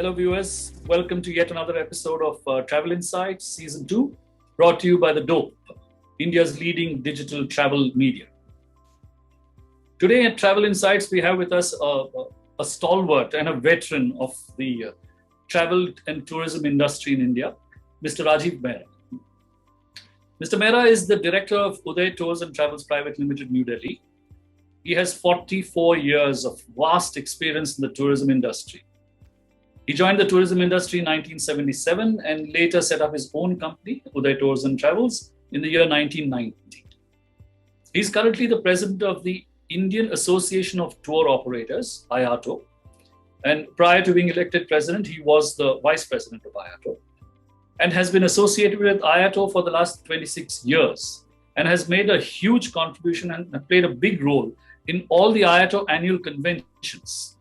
Hello, viewers. Welcome to yet another episode of Travel Insights Season 2, brought to you by The Dope, India's leading digital travel media. Today at Travel Insights, we have with us a stalwart and a veteran of the travel and tourism industry in India, Mr. Rajiv Mehra. Mr. Mehra is the director of Uday Tours and Travels Private Limited, New Delhi. He has 44 years of vast experience in the tourism industry. He joined the tourism industry in 1977 and later set up his own company, Uday Tours and Travels, in the year 1990. He's currently the president of the Indian Association of Tour Operators, IATO. And prior to being elected president, he was the vice president of IATO and has been associated with IATO for the last 26 years and has made a huge contribution and played a big role in all the IATO annual conventions.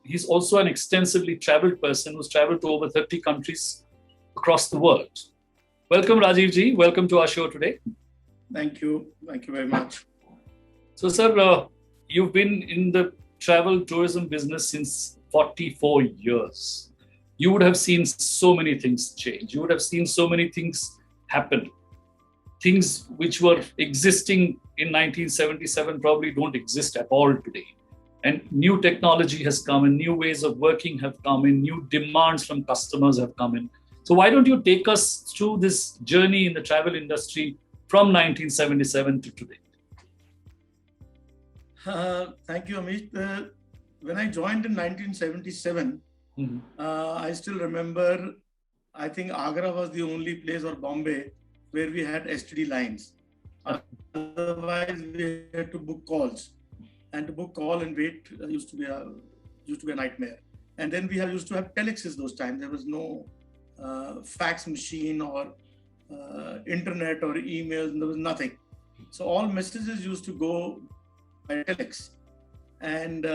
He's also an extensively traveled person who's traveled to over 30 countries across the world. Welcome, Rajiv ji. Welcome to our show today. Thank you. Thank you very much. So, sir, you've been in the travel tourism business since 44 years. You would have seen so many things change. You would have seen so many things happen. Things which were existing in 1977 probably don't exist at all today. And new technology has come in, new ways of working have come in, new demands from customers have come in. So why don't you take us through this journey in the travel industry from 1977 to today? Thank you, Amit. When I joined in 1977, I still remember, I think Agra was the only place, or Bombay, where we had STD lines. Otherwise, we had to book calls. And to book call and wait used to be a nightmare. And then we used to have telexes those times. There was no fax machine or internet or emails. There was nothing. So all messages used to go by telex. And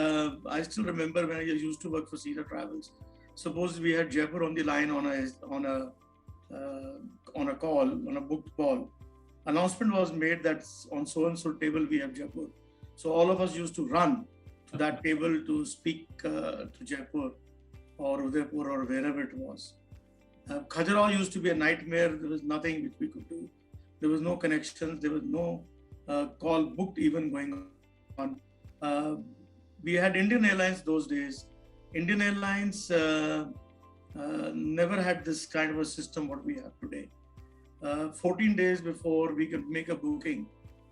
I still remember when I used to work for Cedar Travels. Suppose we had Jaipur on the line on a call, on a booked call. Announcement was made that on so and so table we have Jaipur. So all of us used to run to that table to speak to Jaipur or Udaipur or wherever it was. Khajuraho used to be a nightmare. There was nothing which we could do. There was no connections. There was no call booked even going on. We had Indian Airlines those days. Indian Airlines never had this kind of a system what we have today. 14 days before we could make a booking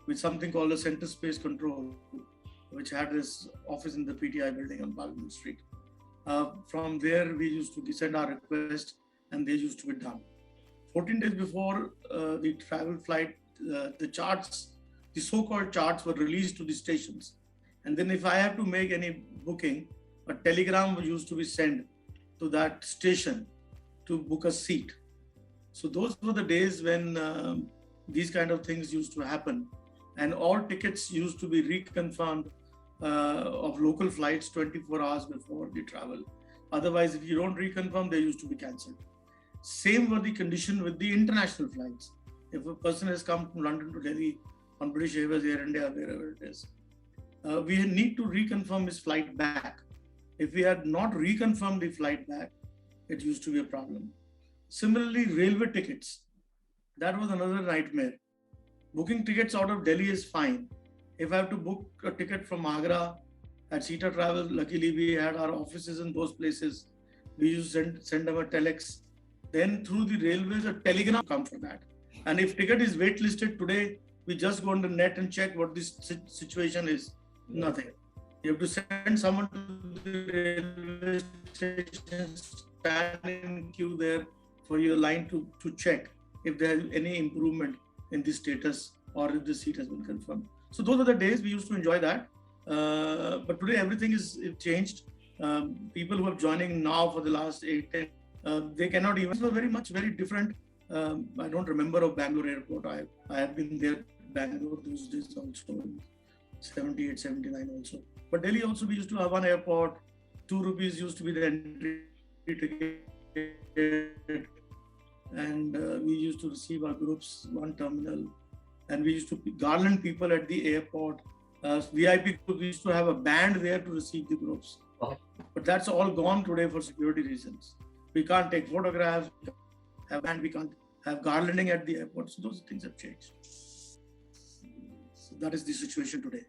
with something called a Center Space Control, which had its office in the PTI building on Parliament Street. From there, we used to send our request and they used to be done. 14 days before the travel flight, the charts, the so-called charts were released to the stations. And then if I have to make any booking, a telegram used to be sent to that station to book a seat. So those were the days when these kind of things used to happen. And all tickets used to be reconfirmed of local flights 24 hours before the travel. Otherwise, if you don't reconfirm, they used to be cancelled. Same were the condition with the international flights. If a person has come from London to Delhi on British Airways, Air India, wherever it is, we need to reconfirm his flight back. If we had not reconfirmed the flight back, it used to be a problem. Similarly, railway tickets. That was another nightmare. Booking tickets out of Delhi is fine. If I have to book a ticket from Agra at Cedar Travel, luckily we had our offices in those places. We used to send them a telex. Then through the railways, a telegram come for that. And if ticket is waitlisted today, we just go on the net and check what this situation is. Nothing. You have to send someone to the railway station, stand in queue there for your line to check if there is any improvement in the status or if the seat has been confirmed. So those are the days we used to enjoy that. But today everything is changed. People who are joining now for the last 8-10, they cannot even, so very different. I don't remember of Bangalore airport. I have been there, Bangalore those days also, 78, 79 also. But Delhi also we used to have one airport, 2 rupees used to be the entry ticket. And we used to receive our groups, one terminal, and we used to garland people at the airport. VIP group, we used to have a band there to receive the groups. Uh-huh. But that's all gone today for security reasons. We can't take photographs, we can't have garlanding at the airport. So those things have changed. So that is the situation today.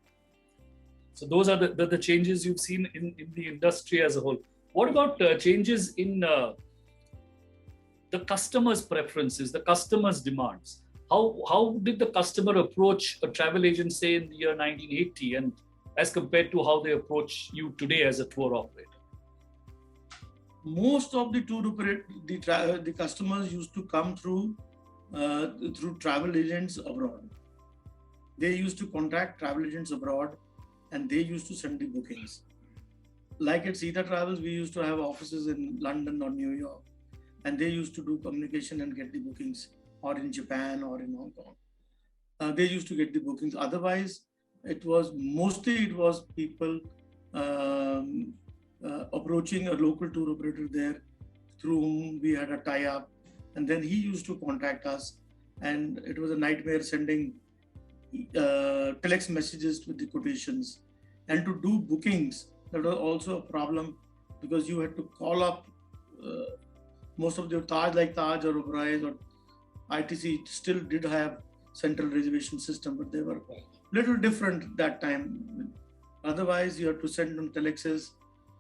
So those are the changes you've seen in the industry as a whole. What about changes in the customer's preferences, the customer's demands? How did the customer approach a travel agent, say in the year 1980, and as compared to how they approach you today as a tour operator? Most of the the customers used to come through travel agents abroad. They used to contact travel agents abroad, and they used to send the bookings. Like at Sita Travels, we used to have offices in London or New York, and they used to do communication and get the bookings, or in Japan or in Hong Kong. They used to get the bookings. Otherwise, it was people approaching a local tour operator there, through whom we had a tie-up, and then he used to contact us, and it was a nightmare sending telex messages with the quotations, and to do bookings. That was also a problem, because you had to call up most of the Taj, like Taj or Oberoi or ITC, still did have central reservation system, but they were little different that time. Otherwise, you have to send them telexes,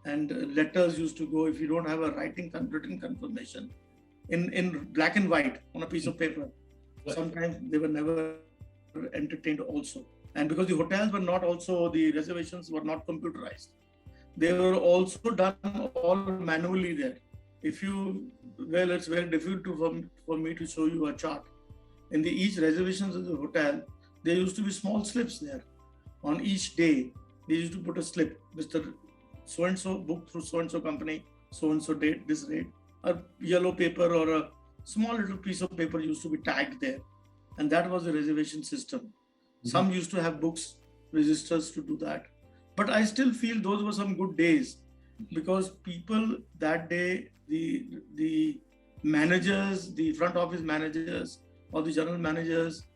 and letters used to go if you don't have a written confirmation in black and white on a piece of paper. Sometimes they were never entertained also. And because the hotels were not also, the reservations were not computerized. They were also done all manually there. It's very difficult for me to show you a chart. In each reservations of the hotel, there used to be small slips there. On each day, they used to put a slip, Mr. So-and-so booked through so-and-so company, so-and-so date, this rate. A yellow paper or a small little piece of paper used to be tagged there. And that was the reservation system. Mm-hmm. Some used to have books, registers to do that. But I still feel those were some good days, because people that day, the managers, the front office managers or the general managers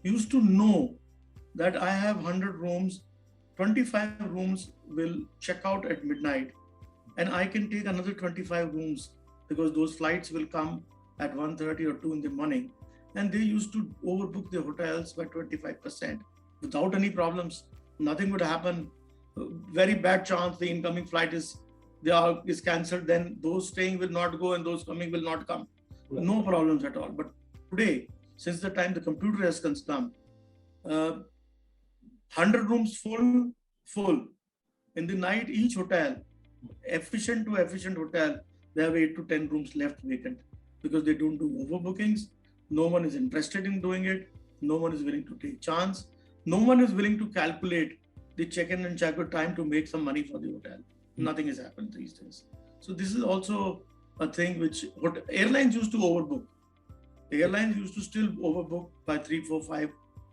used to know that I have 100 rooms, 25 rooms will check out at midnight, and I can take another 25 rooms because those flights will come at 1:30 or 2 in the morning. And they used to overbook the hotels by 25% without any problems. Nothing would happen. Very bad chance the incoming flight is cancelled, then those staying will not go and those coming will not come. Right. No problems at all. But today, since the time the computer has come, 100 rooms full. In the night, each hotel, efficient hotel, they have 8 to 10 rooms left vacant, because they don't do overbookings. No one is interested in doing it. No one is willing to take chance. No one is willing to calculate the check-in and check-out time to make some money for the hotel. Nothing has happened these days. So this is also a thing which airlines used to overbook. Airlines used to still overbook by 3, 4, 5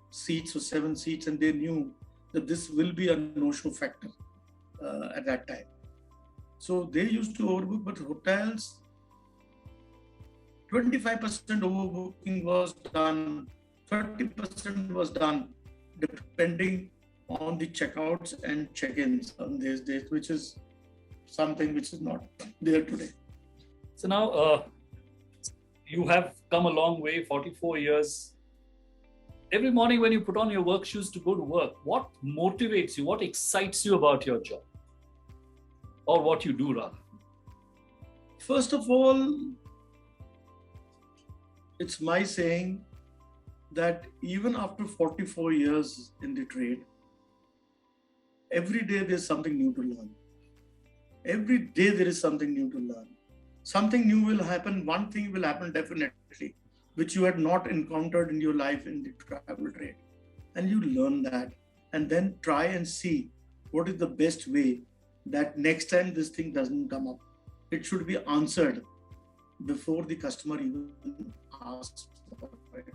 seats or 7 seats, and they knew that this will be a no-show factor at that time. So they used to overbook, but hotels, 25% overbooking was done, 30% was done, depending on the checkouts and check-ins on these days, which is something which is not there today. So now you have come a long way, 44 years. Every morning when you put on your work shoes to go to work, what motivates you? What excites you about your job? Or what you do, rather? First of all, it's my saying that even after 44 years in the trade, every day there's something new to learn. Every day there is something new to learn. Something new will happen. One thing will happen definitely, which you had not encountered in your life in the travel trade. And you learn that, and then try and see what is the best way that next time this thing doesn't come up. It should be answered before the customer even asks for it.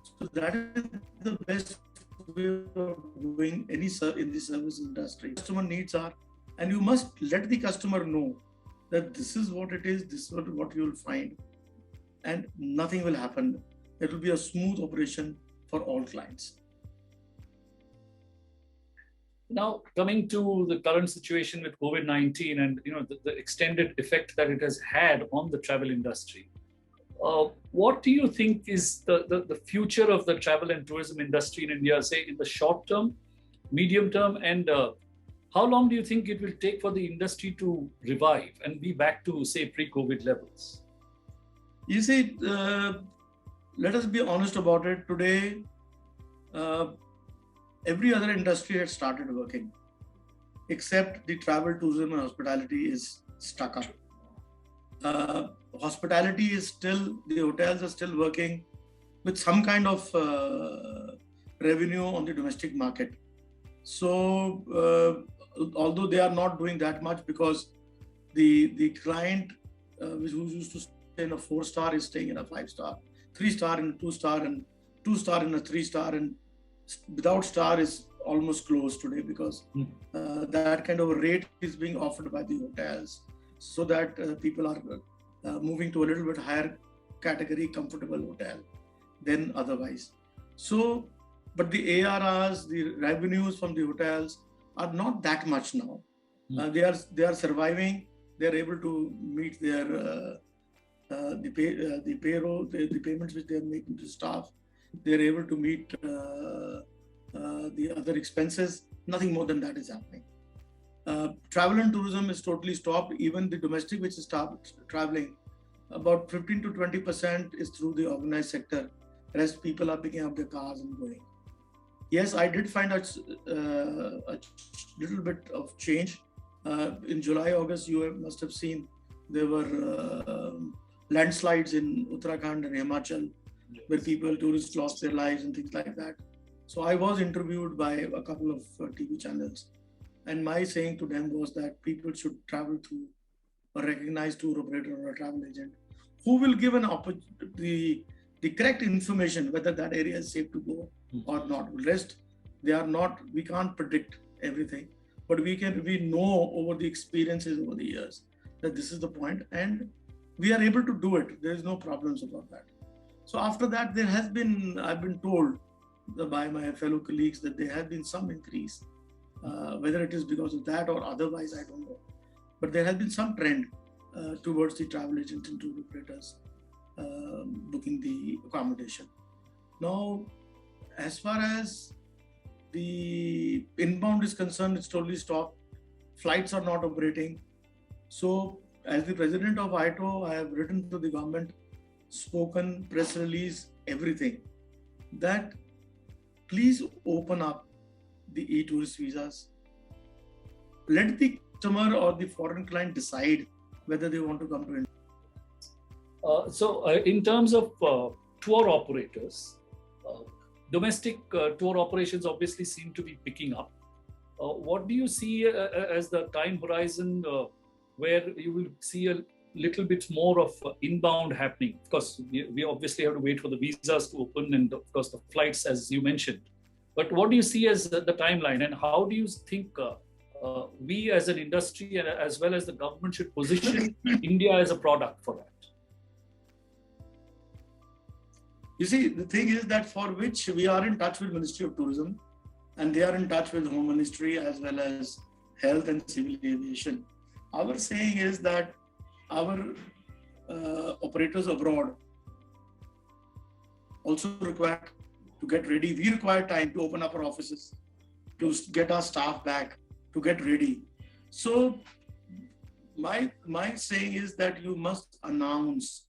So that is the best way of doing any in the service industry. Customer needs are, and you must let the customer know that this is what it is, this is what you will find, and nothing will happen. It will be a smooth operation for all clients. Now, coming to the current situation with COVID-19 and the extended effect that it has had on the travel industry, what do you think is the future of the travel and tourism industry in India, say in the short term, medium term, and how long do you think it will take for the industry to revive and be back to, say, pre-COVID levels? You see, let us be honest about it. Today, every other industry has started working, except the travel, tourism, and hospitality is stuck up. Hospitality is still, the hotels are still working with some kind of revenue on the domestic market. So, although they are not doing that much, because the client who used to stay in a 4-star is staying in a 5-star, 3-star in a 2-star, and 2-star in a 3-star, and without star is almost closed today, because that kind of a rate is being offered by the hotels, so that people are moving to a little bit higher category comfortable hotel than otherwise. So, but the ARRs, the revenues from the hotels are not that much now. They are surviving. They are able to meet their the payroll, the payments which they are making to staff. They are able to meet the other expenses. Nothing more than that is happening. Travel and tourism is totally stopped. Even the domestic, which is traveling, about 15 to 20% is through the organized sector. Rest people are picking up their cars and going. Yes, I did find a little bit of change. In July, August, you must have seen there were landslides in Uttarakhand and Himachal, where tourists lost their lives and things like that. So I was interviewed by a couple of TV channels, and my saying to them was that people should travel through a recognized tour operator or a travel agent who will give the correct information whether that area is safe to go or not. Rest, we can't predict everything, but we know over the experiences over the years that this is the point, and we are able to do it. There is no problems about that. So after that, I've been told by my fellow colleagues that there has been some increase. Whether it is because of that or otherwise, I don't know. But there has been some trend towards the travel agents and tour operators booking the accommodation. Now, as far as the inbound is concerned, it's totally stopped. Flights are not operating. So, as the president of ITO, I have written to the government, spoken, press release, everything, that please open up the e-tourist visas. Let the customer or the foreign client decide whether they want to come to India. So, in terms of tour operators, domestic tour operations obviously seem to be picking up. What do you see as the time horizon where you will see a little bit more of inbound happening? Of course, we obviously have to wait for the visas to open and, of course, the flights, as you mentioned. But what do you see as the timeline, and how do you think we as an industry and as well as the government should position India as a product for that? You see, the thing is that for which we are in touch with Ministry of Tourism, and they are in touch with Home Ministry as well as Health and Civil Aviation. Our saying is that our operators abroad also require to get ready. We require time to open up our offices, to get our staff back, to get ready. So my saying is that you must announce,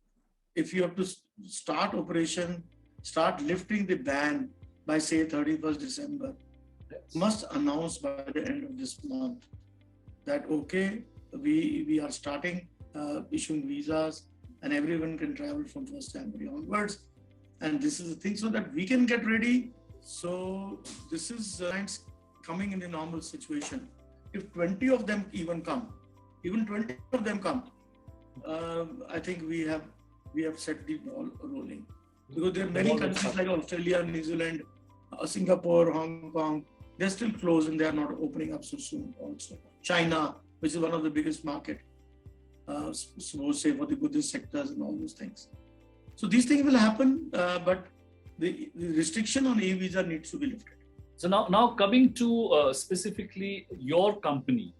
if you have to start operation, start lifting the ban by say 31st December, must announce by the end of this month that okay, we are starting issuing visas and everyone can travel from 1st January onwards. And this is the thing, so that we can get ready. So this is coming in a normal situation. If 20 of them even come, I think we have set the ball rolling. Because there are many countries like Australia, New Zealand, Singapore, Hong Kong, they're still closed and they are not opening up so soon also. China, which is one of the biggest market, suppose say for the Buddhist sectors and all those things. So these things will happen, but the restriction on e-visa needs to be lifted. So now coming to specifically your company,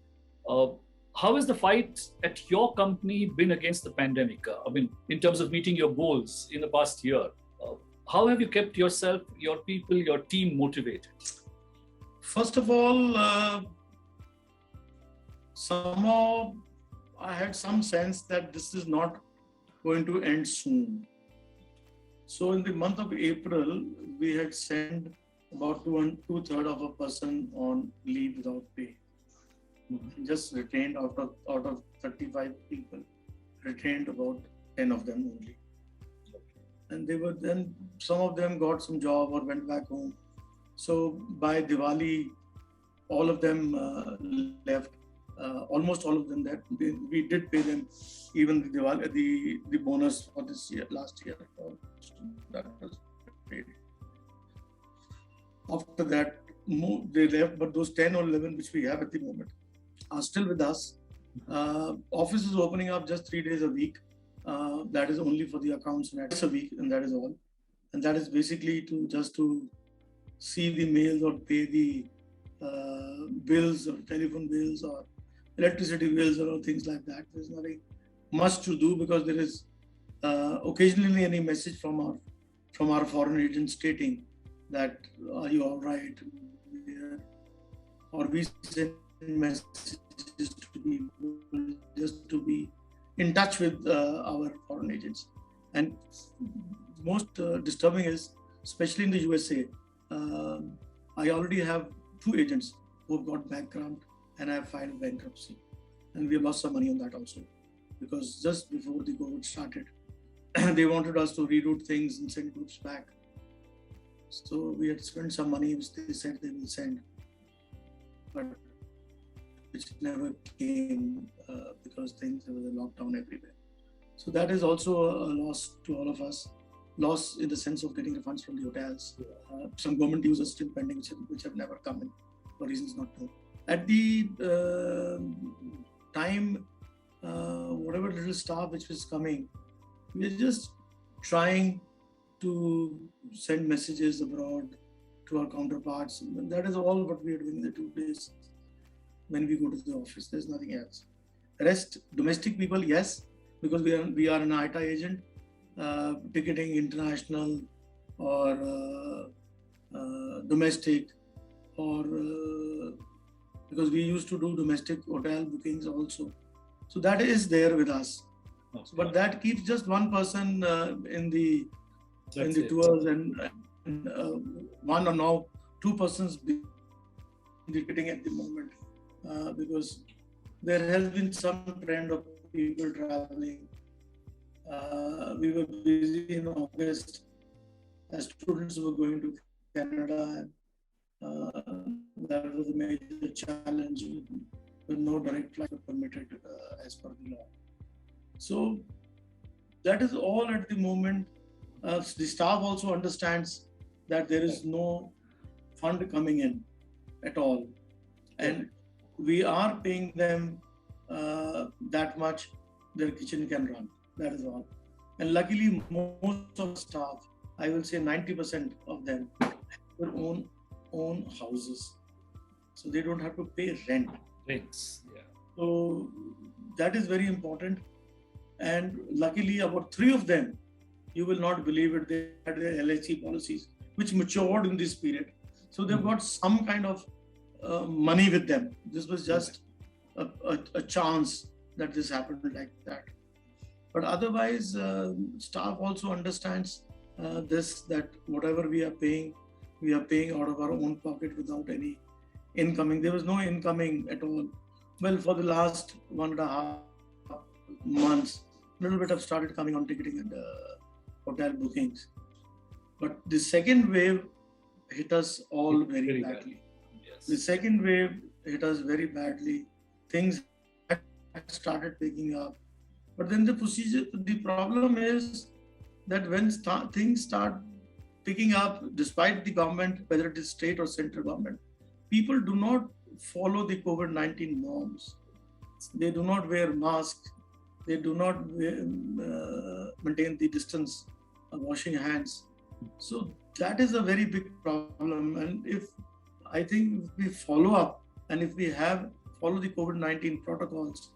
uh, how has the fight at your company been against the pandemic? I mean, in terms of meeting your goals in the past year, uh, how have you kept yourself, your people, your team motivated? First of all, somehow I had some sense that this is not going to end soon. So in the month of April, we had sent about two-thirds of a person on leave without pay. Just retained out of 35 people, retained about 10 of them only. And they were then, some of them got some job or went back home. So by Diwali, all of them left. Almost all of them that we did pay them even the Diwali, the bonus for this year, last year. That was paid. After that, they left, but those 10 or 11 which we have at the moment are still with us. Office is opening up just 3 days a week. That is only for the accounts a week, and that is all. And that is basically to see the mails or pay the bills or telephone bills or electricity bills or things like that. There's nothing much to do because there is occasionally any message from our foreign agent stating that are you all right, or we send messages to people just to be in touch with our foreign agents. And most disturbing is, especially in the USA, I already have 2 agents who have got bankrupt and I have filed bankruptcy. And we have lost some money on that also. Because just before the COVID started, they wanted us to reroute things and send goods back. So we had spent some money which they said they will send, but which never came because there was a lockdown everywhere. So that is also a loss to all of us. Loss in the sense of getting refunds from the hotels. Some government dues are still pending, which have never come in for reasons not known. At the time, whatever little staff which was coming, we were just trying to send messages abroad to our counterparts. And that is all what we are doing in the 2 days when we go to the office. There's nothing else. The rest, domestic people, yes, because we are an ITA agent, ticketing international or domestic, or because we used to do domestic hotel bookings also. So that is there with us. Okay. But that keeps just one person in the tours and one or now 2 persons in the ticketing at the moment because there has been some trend of people traveling. We were busy in August as students were going to Canada, and that was a major challenge with no direct flight permitted as per the law. So that is all at the moment. The staff also understands that there is no fund coming in at all, and we are paying them that much their kitchen can run. That is all. And luckily, most of the staff, I will say 90% of them, have their own houses, so they don't have to pay rent. Rents, yeah. So that is very important. And luckily, about 3 of them, you will not believe it, they had their LIC policies, which matured in this period. So they've got some kind of money with them. This was just a chance that this happened like that. But otherwise, staff also understands that whatever we are paying out of our own pocket without any incoming. There was no incoming at all. Well, for the last 1.5 months, a little bit have started coming on ticketing and hotel bookings. But the second wave hit us all very badly. Yes. The second wave hit us very badly. Things started picking up. But then the problem is that when things start picking up, despite the government, whether it is state or central government, people do not follow the COVID-19 norms. They do not wear masks. They do not maintain the distance of washing hands. So that is a very big problem. And if I think if we follow up and if we follow the COVID-19 protocols,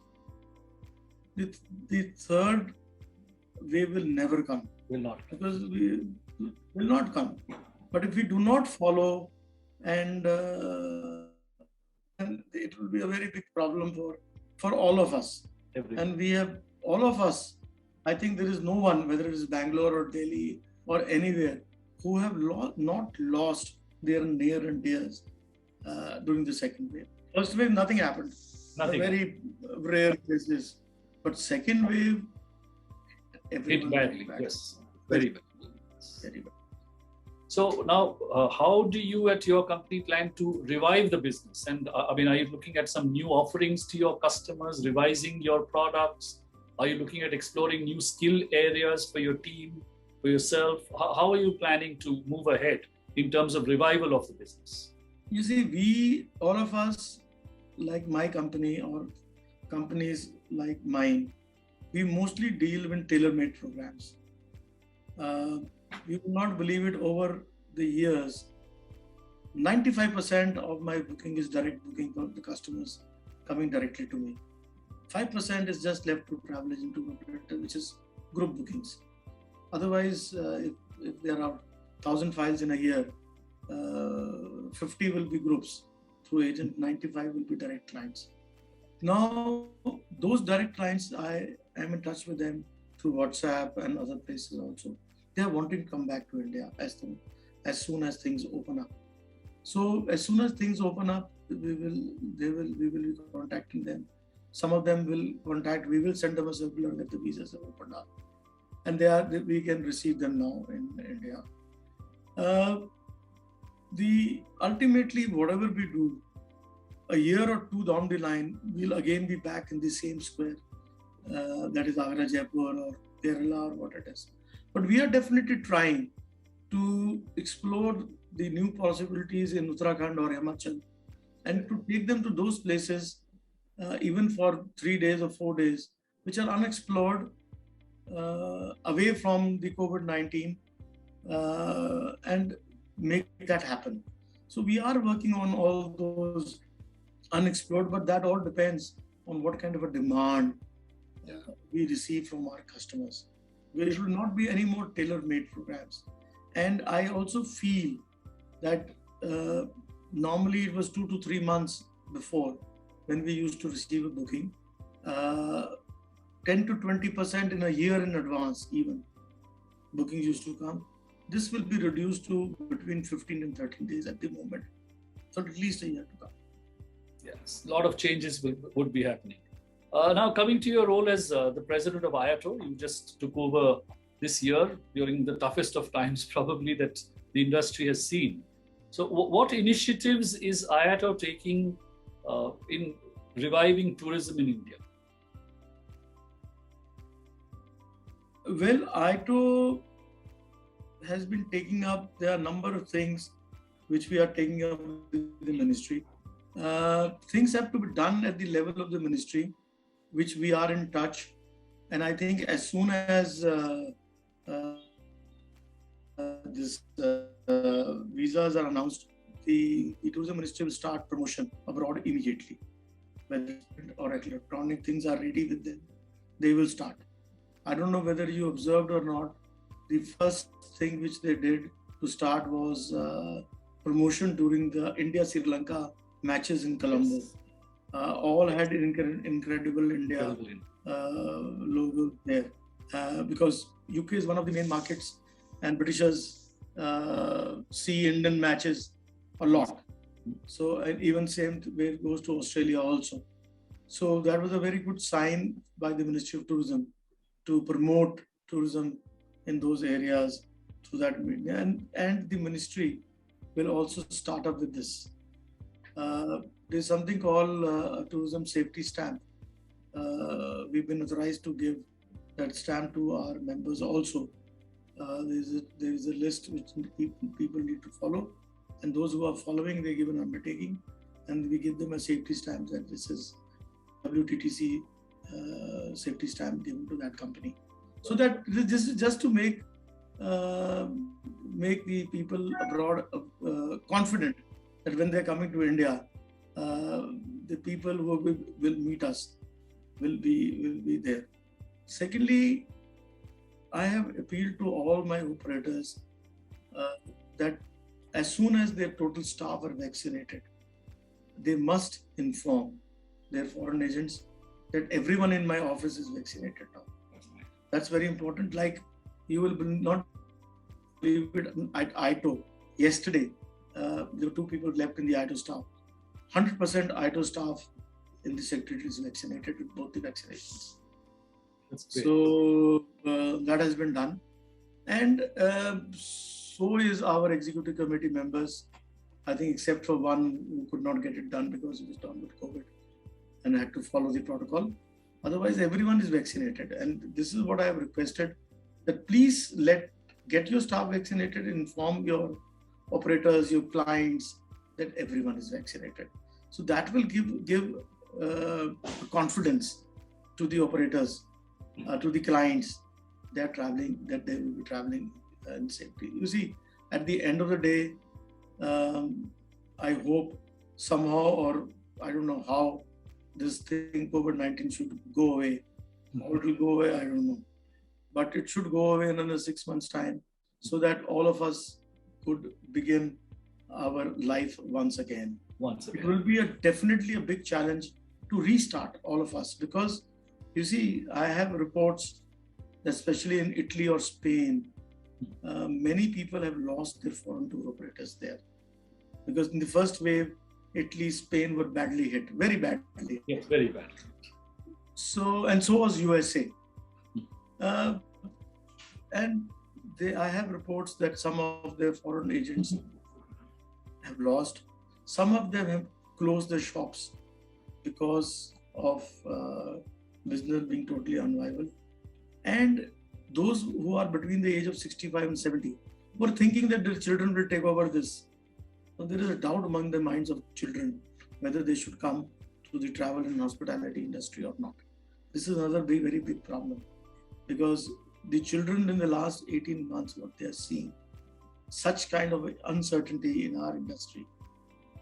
the third wave will never come. Will not. Because we will not come. But if we do not follow, and it will be a very big problem for all of us. And we have, all of us, I think there is no one, whether it is Bangalore or Delhi or anywhere, who have not lost their near and dears during the second wave. First wave, nothing happened. Nothing. Very rare cases. But second wave, hit badly. Yes, very badly. Very bad. So now, how do you at your company plan to revive the business? And are you looking at some new offerings to your customers, revising your products? Are you looking at exploring new skill areas for your team, for yourself? How are you planning to move ahead in terms of revival of the business? You see, all of us, like my company or companies like mine, we mostly deal with tailor-made programs. You will not believe it, over the years, 95% of my booking is direct booking for the customers coming directly to me. 5% is just left to travel agent to operator, which is group bookings. Otherwise, if there are 1,000 files in a year, 50 will be groups through agent, 95 will be direct clients. Now, those direct clients, I am in touch with them through WhatsApp and other places also. They are wanting to come back to India as soon as things open up. So as soon as things open up, we will be contacting them. Some of them will contact. We will send them a circular that the visas have opened up, and we can receive them now in India. Ultimately, whatever we do, a year or two down the line, we'll again be back in the same square. That is Agra, Jaipur, or Kerala, or what it is. But we are definitely trying to explore the new possibilities in Uttarakhand or Himachal, and to take them to those places, even for 3 days or 4 days, which are unexplored, away from the COVID-19, and make that happen. So we are working on all those unexplored, but that all depends on what kind of a demand we receive from our customers. It will not be any more tailor-made programs. And I also feel that normally it was 2 to 3 months before when we used to receive a booking, 10 to 20% in a year in advance even, bookings used to come. This will be reduced to between 15 and 13 days at the moment. So at least a year to come. Yes, a lot of changes would be happening. Now, coming to your role as the president of IATO, you just took over this year during the toughest of times, probably, that the industry has seen. So, what initiatives is IATO taking in reviving tourism in India? Well, IATO has been taking up, there are a number of things which we are taking up with the ministry. Things have to be done at the level of the ministry, which we are in touch. And I think as soon as this visas are announced, the tourism ministry will start promotion abroad immediately. Whether or electronic things are ready with them, they will start. I don't know whether you observed or not, the first thing which they did to start was promotion during the India-Sri Lanka matches in Colombo. Yes. All had incredible India logo there, because UK is one of the main markets, and Britishers see Indian matches a lot. So, and even same way it goes to Australia also. So that was a very good sign by the Ministry of Tourism to promote tourism in those areas through that media, and the ministry will also start up with this. There's something called a tourism safety stamp. We've been authorized to give that stamp to our members also. There is a list which people need to follow, and those who are following, they give an undertaking, and we give them a safety stamp that this is WTTC safety stamp given to that company. So that this is just to make the people abroad confident that when they're coming to India, the people who will meet us will be there. Secondly, I have appealed to all my operators that as soon as their total staff are vaccinated, they must inform their foreign agents that everyone in my office is vaccinated now. That's very important. Like, you will not believe it, at ITO yesterday, there were 2 people left in the ITO staff. 100% ITO staff in the secretariat is vaccinated with both the vaccinations. That's great. So that has been done, and so is our executive committee members. I think except for one who could not get it done because he was down with COVID and had to follow the protocol. Otherwise, everyone is vaccinated, and this is what I have requested, that please get your staff vaccinated, inform your operators, your clients, that everyone is vaccinated. So that will give confidence to the operators, to the clients, that they will be traveling in safety. You see, at the end of the day, I hope somehow, or I don't know how, this thing COVID-19 should go away. How it will go away, I don't know. But it should go away in another 6 months' time, so that all of us could begin our life once again. It will be definitely a big challenge to restart all of us, because you see, I have reports, especially in Italy or Spain, many people have lost their foreign tour operators there, because in the first wave, Italy, Spain were badly hit, very badly. Yes, very bad. So was USA. And I have reports that some of their foreign agents have lost. Some of them have closed their shops because of business being totally unviable. And those who are between the age of 65 and 70 were thinking that their children will take over this. So there is a doubt among the minds of children whether they should come to the travel and hospitality industry or not. This is another very big problem, because the children in the last 18 months, what they are seeing, such kind of uncertainty in our industry.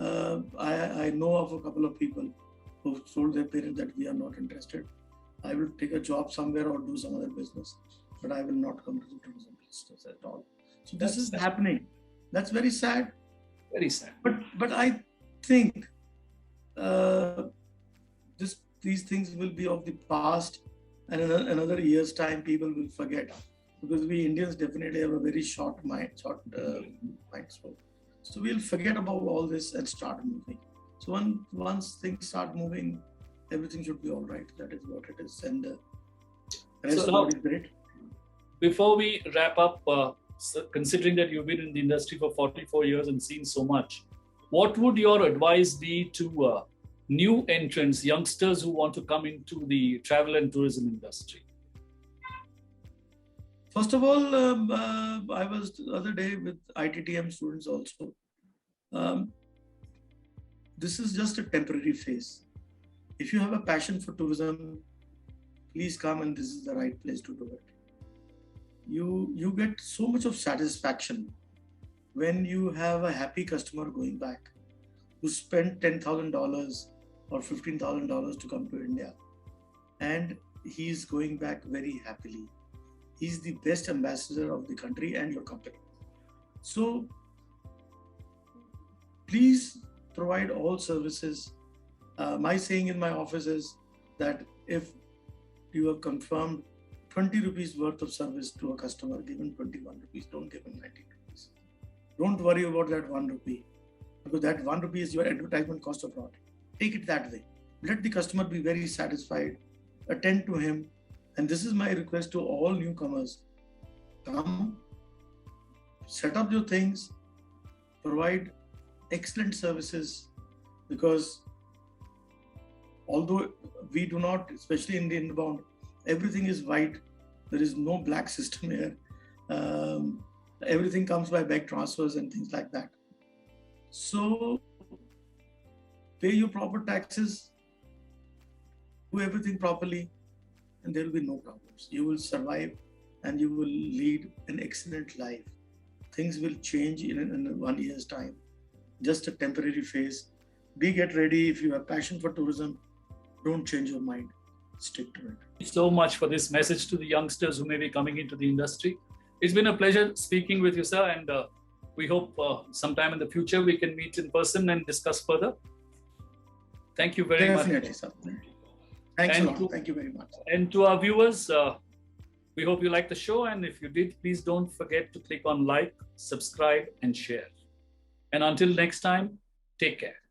I know of a couple of people who told their parents that we are not interested. I will take a job somewhere or do some other business, but I will not come to the tourism business at all. So this is happening. That's very sad. Very sad. But I think these things will be of the past, and in another year's time, people will forget, because we Indians definitely have a very short mind scope. So we'll forget about all this and start moving. So once things start moving, everything should be all right. That is what it is, and the rest of it is great. Before we wrap up, considering that you've been in the industry for 44 years and seen so much, what would your advice be to new entrants, youngsters who want to come into the travel and tourism industry? First of all, I was the other day with ITTM students also. This is just a temporary phase. If you have a passion for tourism, please come, and this is the right place to do it. You get so much of satisfaction when you have a happy customer going back, who spent $10,000 or $15,000 to come to India, and he's going back very happily. He's the best ambassador of the country and your company. So please provide all services. My saying in my office is that if you have confirmed 20 rupees worth of service to a customer, give him 21 rupees, don't give him 19 rupees. Don't worry about that 1 rupee, because that 1 rupee is your advertisement cost abroad. Take it that way. Let the customer be very satisfied, attend to him. And this is my request to all newcomers. Come, set up your things, provide excellent services, because although we do not, especially in the inbound, everything is white. There is no black system here. Everything comes by bank transfers and things like that. So pay your proper taxes, do everything properly, and there will be no problems. You will survive and you will lead an excellent life. Things will change in 1 year's time. just a temporary phase. Get ready. If you have passion for tourism, don't change your mind. Stick to it. Thank you so much for this message to the youngsters who may be coming into the industry. It's been a pleasure speaking with you, sir, and we hope sometime in the future we can meet in person and discuss further. Thank you very much. Definitely, sir. Thanks a lot. Thank you very much. And to our viewers, we hope you liked the show. And if you did, please don't forget to click on like, subscribe, and share. And until next time, take care.